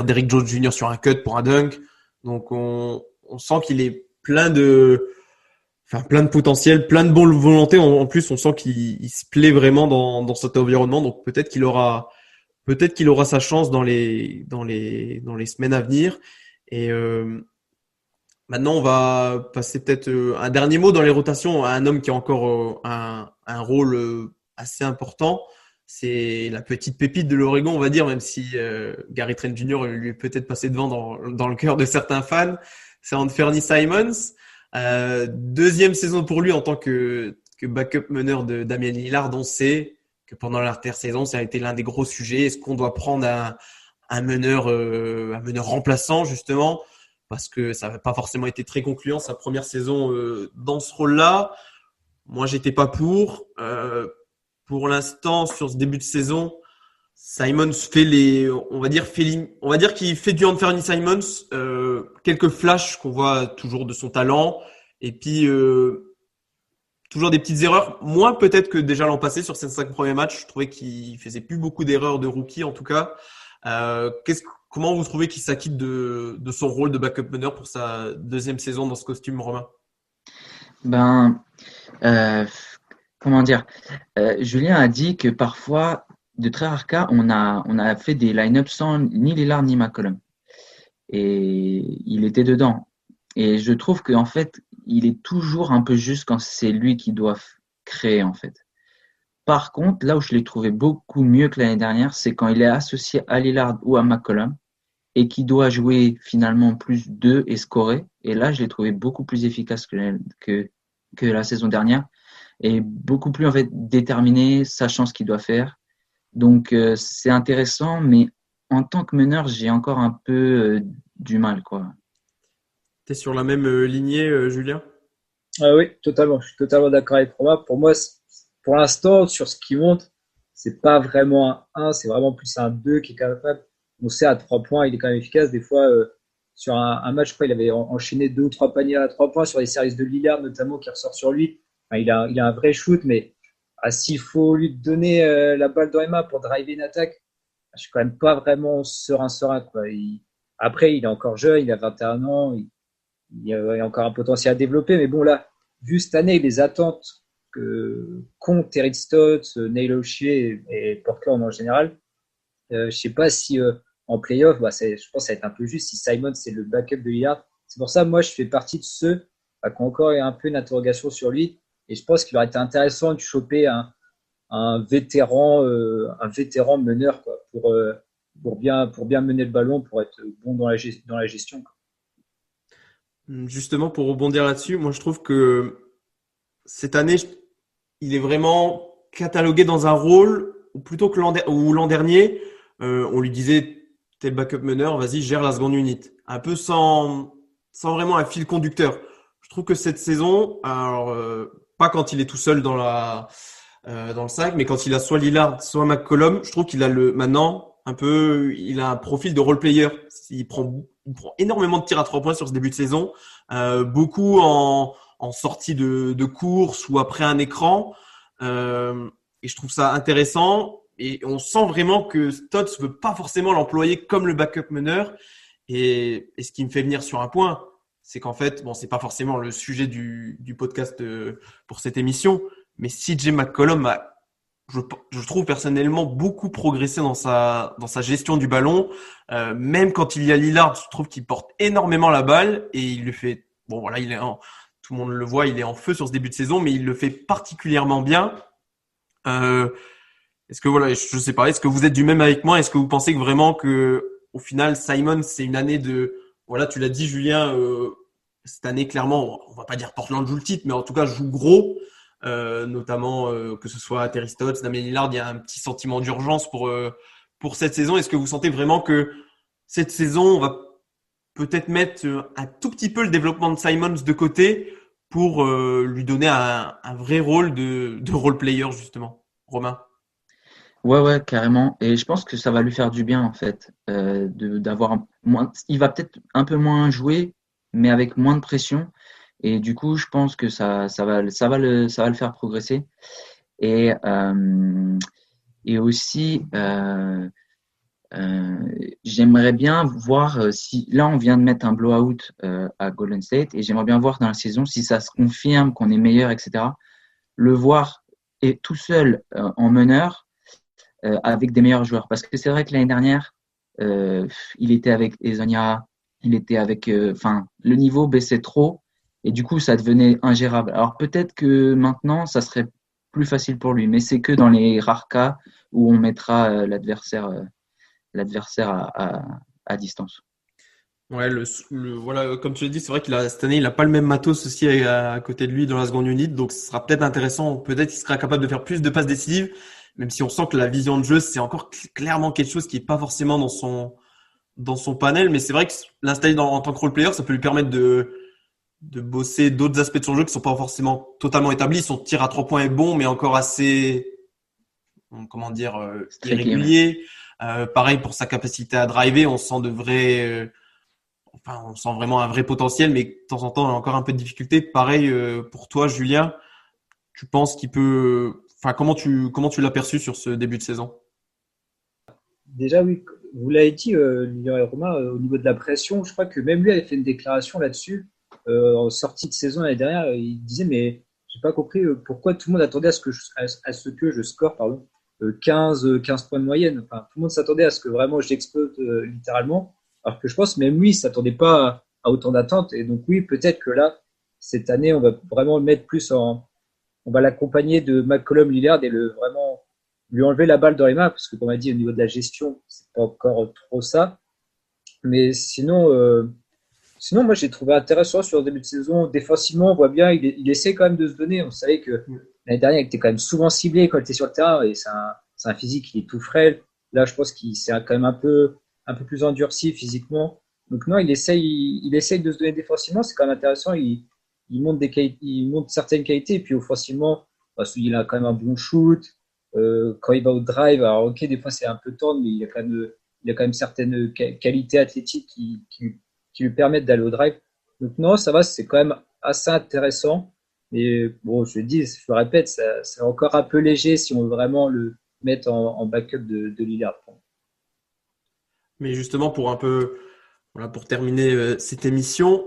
Derrick Jones Jr. sur un cut pour un dunk. Donc on sent qu'il est plein de potentiel, plein de bonne volonté. En plus, on sent qu'il se plaît vraiment dans cet environnement. Donc peut-être qu'il aura sa chance dans les semaines à venir. Et maintenant, on va passer peut-être un dernier mot dans les rotations à un homme qui a encore un rôle assez important. C'est la petite pépite de l'Oregon, on va dire, même si Gary Trent Jr. lui est peut-être passé devant dans le cœur de certains fans. C'est Anthony Simons. Deuxième saison pour lui en tant que backup meneur de Damien Lillard. On sait que pendant l'intersaison, ça a été l'un des gros sujets. Est-ce qu'on doit prendre un meneur remplaçant justement, parce que ça n'a pas forcément été très concluant sa première saison dans ce rôle-là. Moi, j'étais pas pour. Pour l'instant, sur ce début de saison, Simons on va dire qu'il fait du Anthony Simons, quelques flashs qu'on voit toujours de son talent, et puis toujours des petites erreurs, moins peut-être que déjà l'an passé sur ses 5 premiers matchs. Je trouvais qu'il faisait plus beaucoup d'erreurs de rookie en tout cas. Comment vous trouvez qu'il s'acquitte de son rôle de backup meneur pour sa deuxième saison dans ce costume, Romain? Comment dire, Julien a dit que parfois, de très rares cas, on a fait des line-ups sans ni Lillard ni McCollum. Et il était dedans. Et je trouve qu'en fait, il est toujours un peu juste quand c'est lui qui doit créer, en fait. Par contre, là où je l'ai trouvé beaucoup mieux que l'année dernière, c'est quand il est associé à Lillard ou à McCollum et qui doit jouer finalement plus 2 et scorer. Et là, je l'ai trouvé beaucoup plus efficace que la saison dernière et beaucoup plus en fait déterminé, sachant ce qu'il doit faire. Donc, c'est intéressant, mais en tant que meneur, j'ai encore un peu du mal, quoi. T'es sur la même lignée, Julien? Ah oui, totalement. Je suis totalement d'accord avec Romain. Pour moi, pour l'instant, sur ce qui monte, c'est pas vraiment un 1, c'est vraiment plus un 2 qui est capable. On sait à 3 points, il est quand même efficace. Des fois, sur un match, je crois, il avait enchaîné 2 ou 3 paniers à 3 points sur les services de Lillard, notamment, qui ressort sur lui. Enfin, il a un vrai shoot, mais s'il faut lui donner la balle dans les mains pour driver une attaque, je suis quand même pas vraiment serein, quoi. Après, il est encore jeune, il a 21 ans, il y a encore un potentiel à développer, mais bon, là, vu cette année, les attentes qu'ont Terry Stotts, Neil O'Shea et Portland en général, je sais pas si en playoff, je pense que ça va être un peu juste si Simon c'est le backup de Lillard. C'est pour ça, moi, je fais partie de ceux qui ont encore un peu une interrogation sur lui, et je pense qu'il aurait été intéressant de choper un vétéran meneur, quoi, pour bien mener le ballon, pour être bon dans la gestion, quoi. Justement, pour rebondir là-dessus, moi je trouve que cette année, il est vraiment catalogué dans un rôle, ou plutôt que l'an dernier, on lui disait, t'es le backup meneur, vas-y, gère la seconde unit. Un peu sans vraiment un fil conducteur. Je trouve que cette saison, alors pas quand il est tout seul dans le 5, mais quand il a soit Lillard, soit McCollum, je trouve qu'il a maintenant il a un profil de role player. Il prend énormément de tirs à 3 points sur ce début de saison, beaucoup en sortie de course ou après un écran, et je trouve ça intéressant. Et on sent vraiment que Stotts veut pas forcément l'employer comme le backup meneur. Et ce qui me fait venir sur un point, c'est qu'en fait, bon, c'est pas forcément le sujet du podcast pour cette émission, mais CJ McCollum a, je trouve personnellement, beaucoup progressé dans sa gestion du ballon. Même quand il y a Lillard, je trouve qu'il porte énormément la balle et il le fait. Bon, voilà, tout le monde le voit, il est en feu sur ce début de saison, mais il le fait particulièrement bien. Est-ce que voilà, je sais pas, est-ce que vous êtes du même avec moi? Est-ce que vous pensez que vraiment que au final, Simon, c'est une année de, voilà, tu l'as dit, Julien, cette année, clairement, on va pas dire Portland joue le titre, mais en tout cas, joue gros, notamment que ce soit Terry Stotts, Damien Lillard, il y a un petit sentiment d'urgence pour cette saison. Est-ce que vous sentez vraiment que cette saison, on va peut-être mettre un tout petit peu le développement de Simons de côté pour lui donner un vrai rôle de role player, justement? Romain? Ouais, carrément. Et je pense que ça va lui faire du bien, en fait, d'avoir moins. Il va peut-être un peu moins jouer, mais avec moins de pression. Et du coup, je pense que ça va le faire progresser. Et aussi, j'aimerais bien voir si là on vient de mettre un blowout à Golden State, et j'aimerais bien voir dans la saison si ça se confirme qu'on est meilleur, etc. Le voir et tout seul en meneur. Avec des meilleurs joueurs. Parce que c'est vrai que l'année dernière, il était avec Ezonia, il était avec. Le niveau baissait trop et du coup, ça devenait ingérable. Alors peut-être que maintenant, ça serait plus facile pour lui, mais c'est que dans les rares cas où on mettra l'adversaire à distance. Ouais, voilà, comme tu l'as dit, c'est vrai cette année, il a pas le même matos aussi à côté de lui dans la seconde unit, donc ce sera peut-être intéressant. Peut-être qu'il sera capable de faire plus de passes décisives, même si on sent que la vision de jeu, c'est encore clairement quelque chose qui est pas forcément dans son panel. Mais c'est vrai que l'installer en tant que role player, ça peut lui permettre de bosser d'autres aspects de son jeu qui sont pas forcément totalement établis. Son tir à 3 points est bon, mais encore assez, comment dire, Streaky, ouais. irrégulier. Pareil pour sa capacité à driver, on sent vraiment un vrai potentiel, mais de temps en temps, on a encore un peu de difficulté. Pareil pour toi, Julien, tu penses qu'il peut, enfin, comment tu l'as perçu sur ce début de saison? Déjà, oui, vous l'avez dit, Lilian et Romain, au niveau de la pression, je crois que même lui avait fait une déclaration là-dessus, en sortie de saison l'année dernière. Il disait, mais j'ai pas compris pourquoi tout le monde attendait à ce que je score, pardon, 15 points de moyenne. Enfin, tout le monde s'attendait à ce que vraiment j'explose littéralement, alors que je pense même lui, il s'attendait pas à autant d'attentes. Et donc oui, peut-être que là, cette année, on va vraiment le mettre plus on va l'accompagner de McCollum Lillard et vraiment lui enlever la balle dans les mains, parce que comme on a dit, au niveau de la gestion, c'est pas encore trop ça. Mais sinon moi j'ai trouvé intéressant sur le début de saison. Défensivement, on voit bien, il essaie quand même de se donner. On savait que l'année dernière, il était quand même souvent ciblé quand il était sur le terrain, et c'est un physique qui est tout frêle. Là, je pense qu'il s'est quand même un peu plus endurci physiquement. Donc non, il essaye de se donner défensivement, c'est quand même intéressant. Il montre certaines qualités, et puis offensivement, parce qu'il a quand même un bon shoot. Quand il va au drive, alors ok, des fois c'est un peu tendre, mais il a quand même certaines qualités athlétiques qui lui permettent d'aller au drive. Donc non, ça va, c'est quand même assez intéressant. Mais bon, je le dis, je le répète, c'est encore un peu léger si on veut vraiment le mettre en backup de Lillard. Mais justement, pour un peu, voilà, pour terminer cette émission,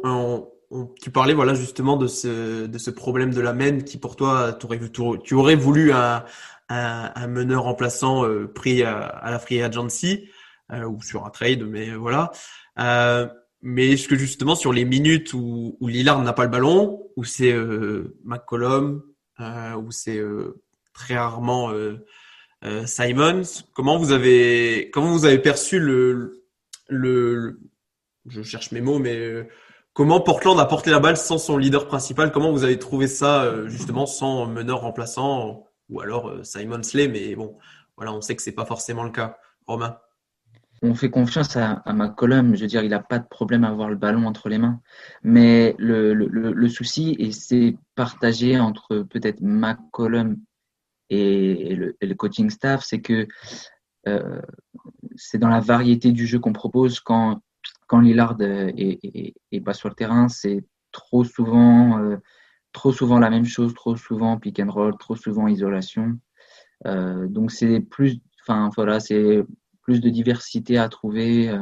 tu parlais, voilà, justement de ce problème de la main qui, pour toi, tu aurais voulu un meneur remplaçant pris à la free agency ou sur un trade, mais voilà. Euh, mais est-ce que justement sur les minutes où Lillard n'a pas le ballon, où c'est McCollum, où c'est très rarement Simons, comment vous avez perçu le je cherche mes mots, mais comment Portland a porté la balle sans son leader principal? Comment vous avez trouvé ça justement sans meneur remplaçant ou alors Simon Slay? Mais bon, voilà, on sait que c'est pas forcément le cas. Romain. On fait confiance à McCollum. Je veux dire, il n'a pas de problème à avoir le ballon entre les mains. Mais le souci, et c'est partagé entre peut-être McCollum et le coaching staff, c'est que euh, c'est dans la variété du jeu qu'on propose. Quand Lillard est pas sur le terrain, c'est trop souvent la même chose, trop souvent pick and roll, trop souvent isolation. Donc c'est plus de diversité à trouver.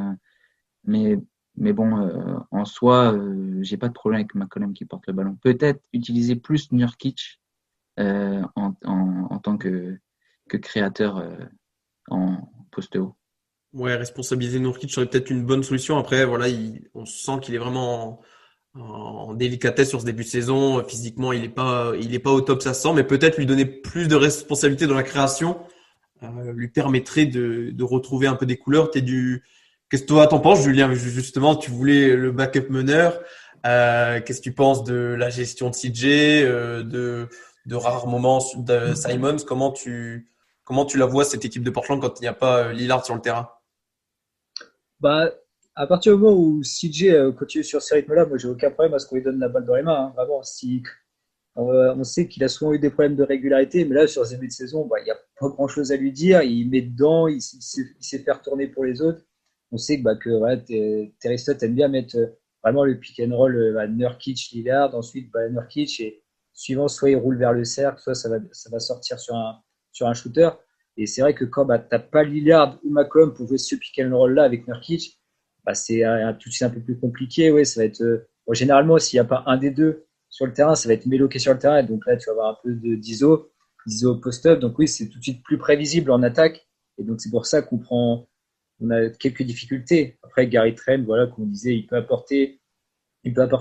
Mais, mais bon, en soi, j'ai pas de problème avec McCollum qui porte le ballon. Peut-être utiliser plus Nurkic en tant que créateur en poste haut. Ouais, responsabiliser Nurkic serait peut-être une bonne solution. Après, voilà, on sent qu'il est vraiment en délicatesse sur ce début de saison. Physiquement, il est pas au top, ça se sent. Mais peut-être lui donner plus de responsabilité dans la création lui permettrait de retrouver un peu des couleurs. Qu'est-ce que toi t'en penses, Julien? Justement, tu voulais le backup meneur. Qu'est-ce que tu penses de la gestion de CJ, de rares moments de Simons? Comment tu la vois cette équipe de Portland quand il n'y a pas Lillard sur le terrain? Bah, à partir du moment où CJ continue sur ce rythme-là, moi j'ai aucun problème à ce qu'on lui donne la balle dans les mains, hein. Vraiment, si on sait qu'il a souvent eu des problèmes de régularité, mais là, sur ce début de saison, bah, il n'y a pas grand-chose à lui dire. Il met dedans, il sait faire tourner pour les autres. On sait que voilà, Terry Stotts aime bien mettre vraiment le pick and roll à Nurkic, Lillard. Ensuite, Nurkic, et suivant, soit il roule vers le cercle, soit ça va sortir sur un shooter. Et c'est vrai que quand tu n'as pas Lillard ou McCollum pour jouer ce pick and roll-là avec Nurkic, c'est tout de suite un peu plus compliqué. Ouais, ça va être, bon, généralement, s'il n'y a pas un des deux sur le terrain, ça va être Melo qui est sur le terrain. Et donc là, tu vas avoir un peu d'ISO post-up. Donc oui, c'est tout de suite plus prévisible en attaque. Et donc c'est pour ça on a quelques difficultés. Après, Gary Trent, voilà, comme on disait, il peut apporter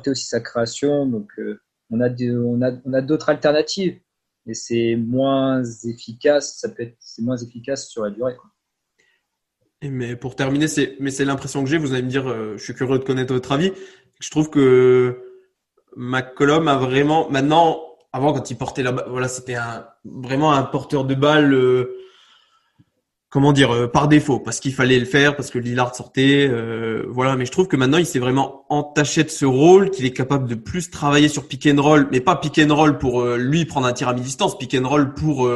aussi sa création. Donc on a d'autres alternatives, mais c'est moins efficace. C'est moins efficace sur la durée, quoi. Mais pour terminer, c'est l'impression que j'ai. Vous allez me dire, je suis curieux de connaître votre avis. Je trouve que McCollum a vraiment, maintenant, avant quand il portait la balle, voilà, c'était vraiment un porteur de balle, comment dire, par défaut, parce qu'il fallait le faire, parce que Lillard sortait, voilà. Mais je trouve que maintenant, il s'est vraiment entaché de ce rôle, qu'il est capable de plus travailler sur pick and roll, mais pas pick and roll pour lui prendre un tir à mi-distance, pick and roll pour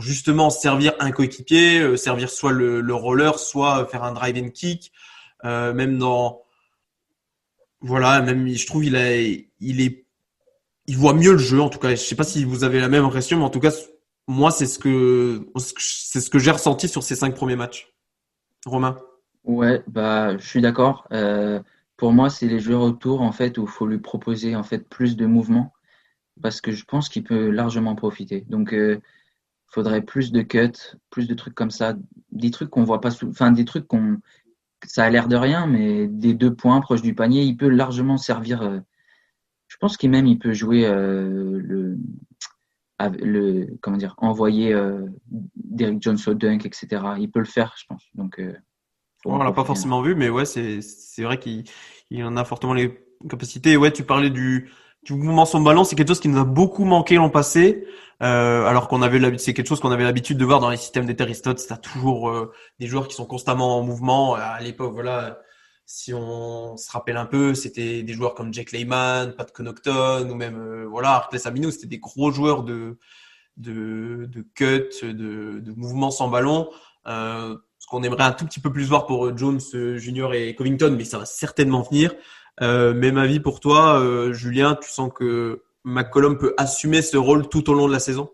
justement servir un coéquipier, servir soit le roller, soit faire un drive and kick, même dans, voilà, même je trouve il voit mieux le jeu en tout cas. Je sais pas si vous avez la même impression, mais en tout cas, moi, c'est ce que j'ai ressenti sur ces 5 premiers matchs. Romain. Ouais, bah, je suis d'accord. Pour moi, c'est les joueurs autour, en fait, où il faut lui proposer, en fait, plus de mouvements parce que je pense qu'il peut largement profiter. Donc, faudrait plus de cuts, plus de trucs comme ça, des trucs qu'on voit pas enfin, des trucs ça a l'air de rien, mais des 2 points proches du panier, il peut largement servir. Je pense qu'il même, il peut jouer comment dire, envoyer Derrick Jones au dunk, etc. Il peut le faire, je pense. Donc, faut Ouais, en on l'a pas profiter. forcément vu, mais ouais, c'est vrai qu'il en a fortement les capacités. Et ouais, tu parlais du mouvement sans ballon, c'est quelque chose qui nous a beaucoup manqué l'an passé, alors qu'on avait l'habitude, c'est quelque chose qu'on avait l'habitude de voir dans les systèmes des Terry Stotts. T'as toujours des joueurs qui sont constamment en mouvement. À l'époque, voilà, si on se rappelle un peu, c'était des joueurs comme Jake Layman, Pat Connaughton, ou même voilà, Arkless Amino, c'était des gros joueurs de cut, de mouvement sans ballon. Ce qu'on aimerait un tout petit peu plus voir pour Jones Junior et Covington, mais ça va certainement venir. Même avis pour toi, Julien, tu sens que McCollum peut assumer ce rôle tout au long de la saison?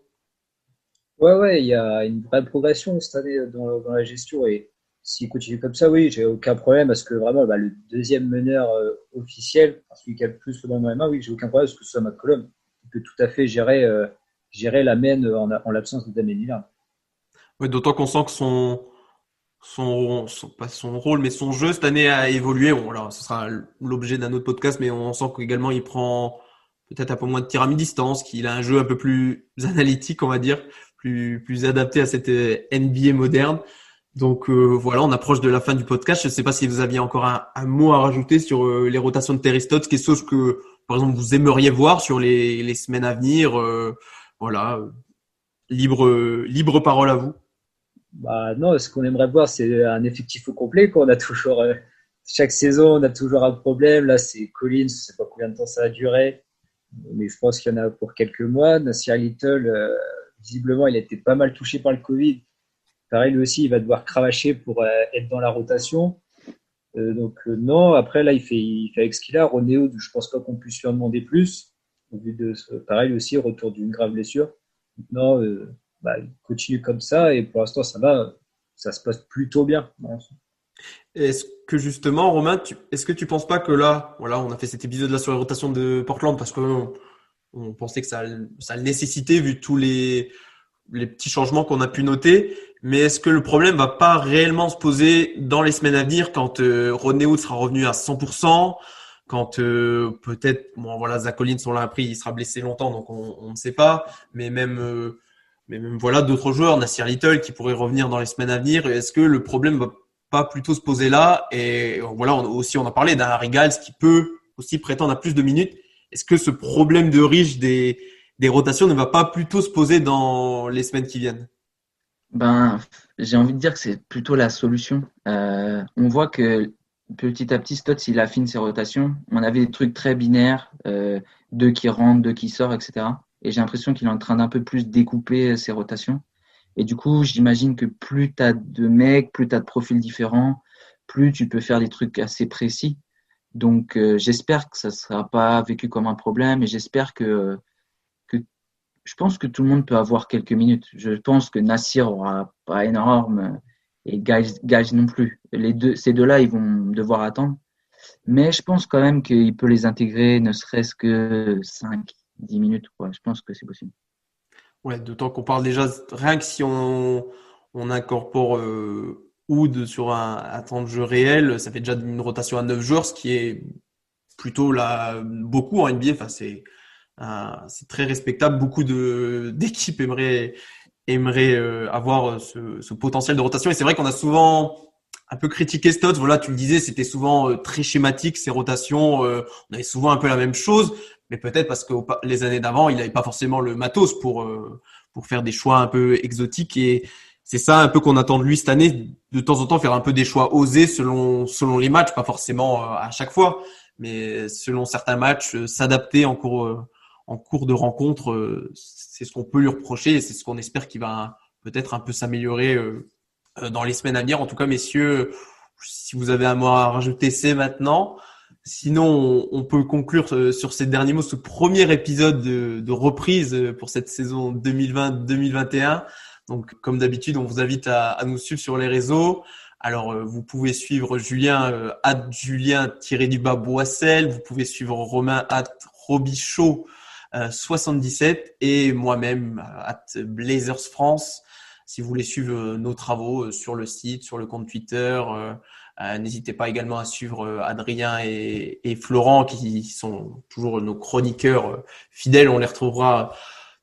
Ouais, ouais, il y a une vraie progression cette année dans la gestion et s'il continue comme ça, oui, j'ai aucun problème parce que vraiment, bah, le deuxième meneur officiel, enfin, celui qui a le plus le ballon dans les mains, oui, j'ai aucun problème parce que ce soit McCollum. Il peut tout à fait gérer la main en l'absence de Damien Lillard. Ouais, d'autant qu'on sent que pas son rôle, mais son jeu cette année a évolué. Bon, alors, ce sera l'objet d'un autre podcast, mais on sent qu'également il prend peut-être un peu moins de tir à mi-distance, qu'il a un jeu un peu plus analytique, on va dire, plus adapté à cette NBA moderne. Donc voilà, on approche de la fin du podcast. Je ne sais pas si vous aviez encore un mot à rajouter sur les rotations de Terry Stotts, quelque chose que, par exemple, vous aimeriez voir sur les semaines à venir. Voilà, libre parole à vous. Bah non, ce qu'on aimerait voir, c'est un effectif au complet. Quoi. On a toujours, chaque saison, on a toujours un problème. Là, c'est Collins, je sais pas combien de temps ça a duré, mais je pense qu'il y en a pour quelques mois. Nasir Little, visiblement, il a été pas mal touché par le Covid. Pareil, lui aussi, il va devoir cravacher pour être dans la rotation. Non, après, là, il fait avec ce qu'il a. Ronéo, je pense pas qu'on puisse lui en demander plus. Au vu de pareil, lui aussi, retour d'une grave blessure. Non, bah, il continue comme ça et pour l'instant, ça va. Ça se passe plutôt bien. Est-ce que justement, Romain, est-ce que tu penses pas que là, voilà, on a fait cet épisode là sur les rotations de Portland parce qu'on on pensait que ça le nécessitait vu tous les petits changements qu'on a pu noter. Mais est-ce que le problème va pas réellement se poser dans les semaines à venir quand Rodney Hood sera revenu à 100%, quand peut-être, bon voilà, Zach Collins, on l'a appris, il sera blessé longtemps, donc on ne sait pas. Mais même voilà, d'autres joueurs, Nasir Little qui pourraient revenir dans les semaines à venir. Est-ce que le problème va pas plutôt se poser là? Et voilà, on a parlé d'un Harry Giles qui peut aussi prétendre à plus de minutes. Est-ce que ce problème de riche des rotations ne va pas plutôt se poser dans les semaines qui viennent? Ben, j'ai envie de dire que c'est plutôt la solution. On voit que petit à petit, Stotts, il affine ses rotations. On avait des trucs très binaires, deux qui rentrent, deux qui sortent, etc. Et j'ai l'impression qu'il est en train d'un peu plus découper ses rotations. Et du coup, j'imagine que plus tu as de mecs, plus tu as de profils différents, plus tu peux faire des trucs assez précis. Donc, j'espère que ça ne sera pas vécu comme un problème et j'espère que je pense que tout le monde peut avoir quelques minutes. Je pense que Nassir aura pas énorme et Giles non plus. Ces deux-là, ils vont devoir attendre. Mais je pense quand même qu'il peut les intégrer, ne serait-ce que 5-10 minutes, quoi. Je pense que c'est possible. Ouais, d'autant qu'on parle déjà, rien que si on incorpore Oud sur un temps de jeu réel, ça fait déjà une rotation à 9 joueurs, ce qui est plutôt là beaucoup en NBA. Enfin, c'est très respectable. Beaucoup d'équipes aimeraient avoir ce potentiel de rotation. Et c'est vrai qu'on a souvent un peu critiqué Stotts. Voilà, tu le disais, c'était souvent très schématique ces rotations. On avait souvent un peu la même chose, mais peut-être parce que les années d'avant, il n'avait pas forcément le matos pour faire des choix un peu exotiques. Et c'est ça un peu qu'on attend de lui cette année, de temps en temps faire un peu des choix osés selon les matchs, pas forcément à chaque fois, mais selon certains matchs, s'adapter en cours de rencontre. C'est ce qu'on peut lui reprocher et c'est ce qu'on espère qu'il va peut-être un peu s'améliorer dans les semaines à venir. En tout cas, messieurs, si vous avez un mot à rajouter, c'est maintenant. Sinon, on peut conclure sur ces derniers mots, ce premier épisode de reprise pour cette saison 2020-2021. Donc, comme d'habitude, on vous invite à nous suivre sur les réseaux. Alors, vous pouvez suivre Julien @Julien_Boissel. Vous pouvez suivre Romain @Robichaud 77 et moi-même @Blazers France. Si vous voulez suivre nos travaux sur le site, sur le compte Twitter, n'hésitez pas également à suivre Adrien et Florent qui sont toujours nos chroniqueurs fidèles. On les retrouvera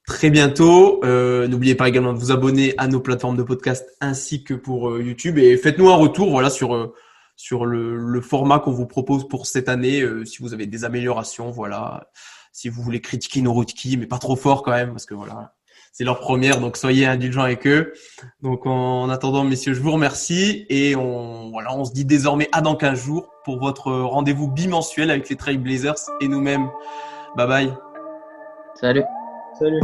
très bientôt. N'oubliez pas également de vous abonner à nos plateformes de podcast ainsi que pour YouTube et faites-nous un retour voilà sur le format qu'on vous propose pour cette année. Si vous avez des améliorations, voilà. Si vous voulez critiquer nos rookies, mais pas trop fort quand même parce que voilà. C'est leur première, donc soyez indulgents avec eux. Donc en attendant, messieurs, je vous remercie et on se dit désormais à dans 15 jours pour votre rendez-vous bimensuel avec les Trail Blazers et nous-mêmes. Bye bye. Salut. Salut.